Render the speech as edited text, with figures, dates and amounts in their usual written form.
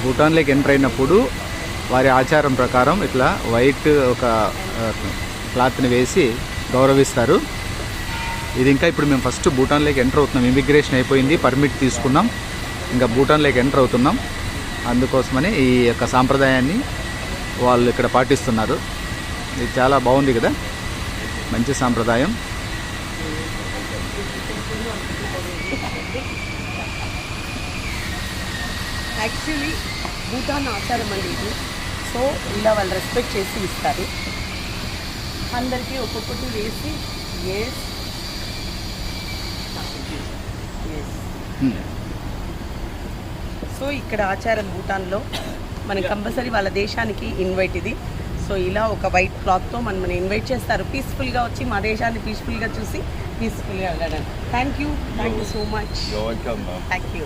భూటాన్లోకి enter అయినప్పుడు వారి ఆచారం ప్రకారం ఇట్లా వైట్ ఒక క్లాత్ని వేసి గౌరవిస్తారు. ఇది ఇంకా ఇప్పుడు మేము ఫస్ట్ భూటాన్లోకి ఎంటర్ అవుతున్నాం. ఇమిగ్రేషన్ అయిపోయింది, పర్మిట్ తీసుకున్నాం, ఇంకా భూటాన్లోకి ఎంటర్ అవుతున్నాం. అందుకోసమని ఈ యొక్క సాంప్రదాయాన్ని వాళ్ళు ఇక్కడ పాటిస్తున్నారు. ఇది చాలా బాగుంది కదా, మంచి సాంప్రదాయం. యాక్చువల్లీ భూటాన్ ఆచారం అండి ఇది. సో ఇలా వాళ్ళు రెస్పెక్ట్ చేసి ఇస్తారు. అందరికీ ఒక్కొక్కటి వేసి ఎస్ సో ఇక్కడ ఆచారం భూటాన్లో మనకి కంపల్సరీ వాళ్ళ దేశానికి ఇన్వైట్ ఇది. సో ఇలా ఒక వైట్ క్లాత్తో మనం ఇన్వైట్ చేస్తారు. పీస్ఫుల్గా వచ్చి మా దేశాన్ని పీస్ఫుల్గా చూసి పీస్ఫుల్గా వెళ్ళడానికి. Thank you so much. You're welcome, ma'am. Thank you.